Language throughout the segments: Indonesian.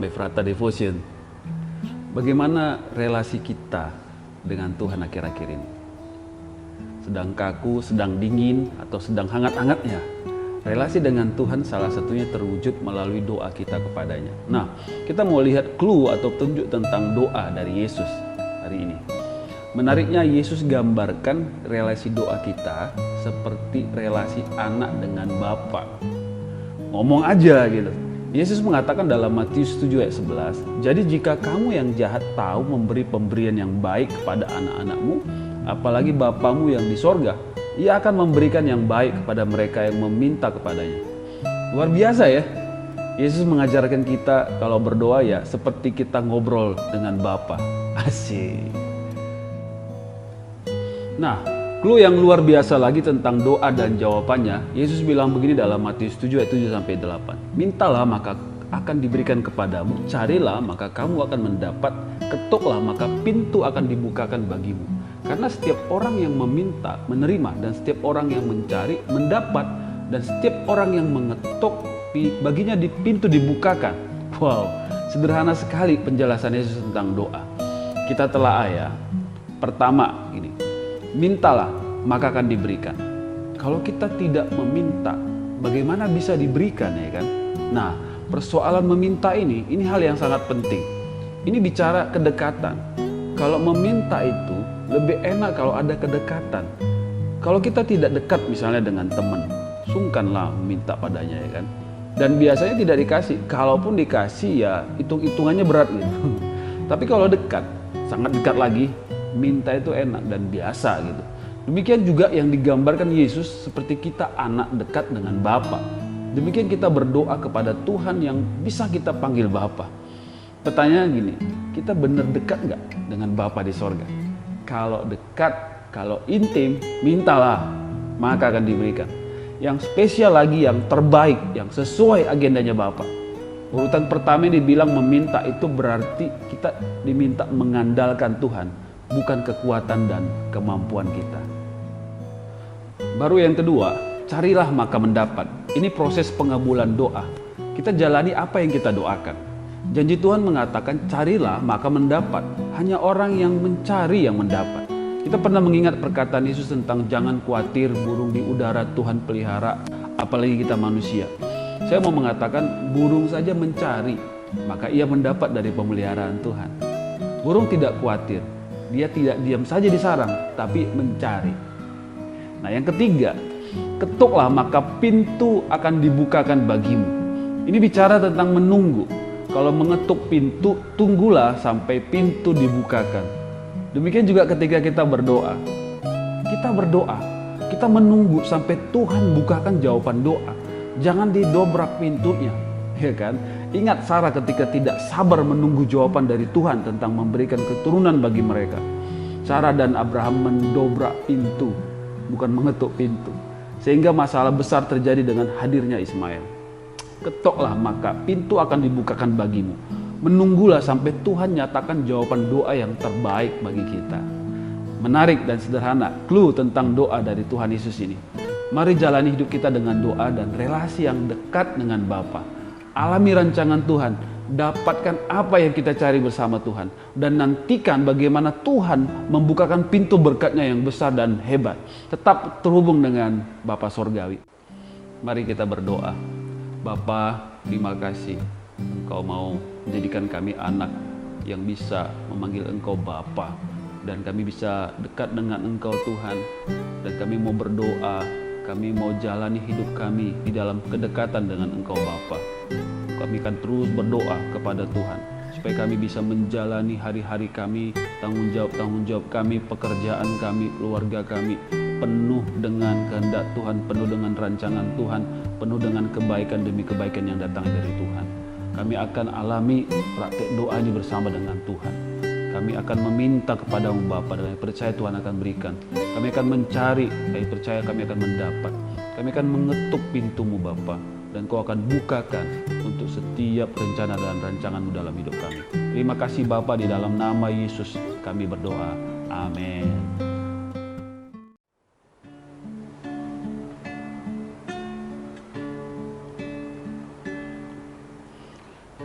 Efrata Devotion. Bagaimana relasi kita dengan Tuhan akhir-akhir ini? Sedang kaku, sedang dingin, atau sedang hangat-hangatnya? Relasi dengan Tuhan salah satunya terwujud melalui doa kita kepadanya. Nah, kita mau lihat clue atau petunjuk tentang doa dari Yesus hari ini. Menariknya, Yesus gambarkan relasi doa kita seperti relasi anak dengan Bapa. Ngomong aja gitu. Yesus mengatakan dalam Matius 7 ayat 11, "Jadi jika kamu yang jahat tahu memberi pemberian yang baik kepada anak-anakmu, apalagi Bapamu yang di sorga, Ia akan memberikan yang baik kepada mereka yang meminta kepadanya." Luar biasa ya. Yesus mengajarkan kita kalau berdoa ya seperti kita ngobrol dengan Bapa. Asik. Nah, clue yang luar biasa lagi tentang doa dan jawabannya, Yesus bilang begini dalam Matius 7 ayat 7-8. "Mintalah maka akan diberikan kepadamu, carilah maka kamu akan mendapat, ketuklah maka pintu akan dibukakan bagimu. Karena setiap orang yang meminta, menerima, dan setiap orang yang mencari, mendapat, dan setiap orang yang mengetuk, baginya di pintu dibukakan." Wow, sederhana sekali penjelasan Yesus tentang doa. Kita telah ya. Pertama ini, mintalah maka akan diberikan. Kalau kita tidak meminta, bagaimana bisa diberikan ya kan? Nah, persoalan meminta ini hal yang sangat penting. Ini bicara kedekatan. Kalau meminta itu lebih enak kalau ada kedekatan. Kalau kita tidak dekat misalnya dengan teman, sungkanlah meminta padanya ya kan? Dan biasanya tidak dikasih. Kalaupun dikasih ya hitung-hitungannya berat gitu. Tapi kalau dekat, sangat dekat lagi, minta itu enak dan biasa gitu. Demikian juga yang digambarkan Yesus seperti kita anak dekat dengan Bapa. Demikian kita berdoa kepada Tuhan yang bisa kita panggil Bapa. Pertanyaan gini, kita benar dekat nggak dengan Bapa di sorga? Kalau dekat, kalau intim, mintalah maka akan diberikan. Yang spesial lagi, yang terbaik, yang sesuai agendanya Bapa. Urutan pertama dibilang meminta itu berarti kita diminta mengandalkan Tuhan, bukan kekuatan dan kemampuan kita. Baru yang kedua, carilah maka mendapat. Ini proses pengabulan doa. Kita jalani apa yang kita doakan. Janji Tuhan mengatakan carilah maka mendapat. Hanya orang yang mencari yang mendapat. Kita pernah mengingat perkataan Yesus tentang jangan khawatir, burung di udara Tuhan pelihara, apalagi kita manusia. Saya mau mengatakan burung saja mencari, maka ia mendapat dari pemeliharaan Tuhan. Burung tidak khawatir. Dia tidak diam saja di sarang, tapi mencari. Nah yang ketiga, ketuklah maka pintu akan dibukakan bagimu. Ini bicara tentang menunggu. Kalau mengetuk pintu, tunggulah sampai pintu dibukakan. Demikian juga ketika kita berdoa. Kita berdoa, kita menunggu sampai Tuhan bukakan jawaban doa. Jangan didobrak pintunya, ya kan? Ingat Sarah ketika tidak sabar menunggu jawaban dari Tuhan tentang memberikan keturunan bagi mereka. Sarah dan Abraham mendobrak pintu, bukan mengetuk pintu. Sehingga masalah besar terjadi dengan hadirnya Ismail. Ketoklah maka pintu akan dibukakan bagimu. Menunggulah sampai Tuhan nyatakan jawaban doa yang terbaik bagi kita. Menarik dan sederhana, clue tentang doa dari Tuhan Yesus ini. Mari jalani hidup kita dengan doa dan relasi yang dekat dengan Bapa. Alami rancangan Tuhan, dapatkan apa yang kita cari bersama Tuhan, dan nantikan bagaimana Tuhan membukakan pintu berkatnya yang besar dan hebat. Tetap terhubung dengan Bapa Sorgawi. Mari kita berdoa. Bapa, terima kasih Engkau mau menjadikan kami anak yang bisa memanggil Engkau Bapa, dan kami bisa dekat dengan Engkau Tuhan, dan kami mau berdoa. Kami mau jalani hidup kami di dalam kedekatan dengan Engkau Bapa. Kami akan terus berdoa kepada Tuhan supaya kami bisa menjalani hari-hari kami, tanggung jawab kami, pekerjaan kami, keluarga kami penuh dengan kehendak Tuhan, penuh dengan rancangan Tuhan, penuh dengan kebaikan demi kebaikan yang datang dari Tuhan. Kami akan alami praktek doa ini bersama dengan Tuhan. Kami akan meminta kepadamu Bapa, dan kami percaya Tuhan akan berikan. Kami akan mencari, kami percaya kami akan mendapat. Kami akan mengetuk pintumu Bapa, dan Kau akan bukakan untuk setiap rencana dan rancanganmu dalam hidup kami. Terima kasih Bapa, di dalam nama Yesus kami berdoa. Amin.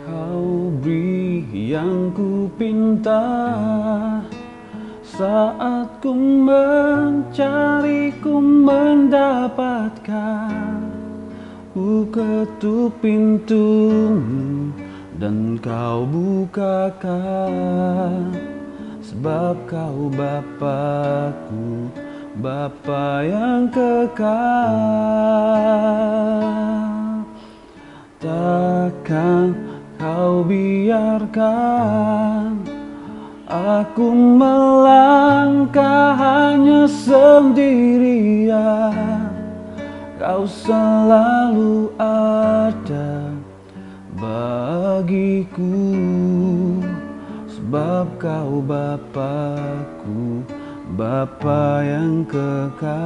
Kau beri pinta saat ku mencari, ku mendapatkan. Ku ketuk pintumu dan kau bukakan, sebab kau Bapa-Ku, Bapa yang kekal. Takkan kau biarkan aku melangkah hanya sendirian. Kau selalu ada bagiku, sebab kau Bapa-Ku, Bapa yang kekal.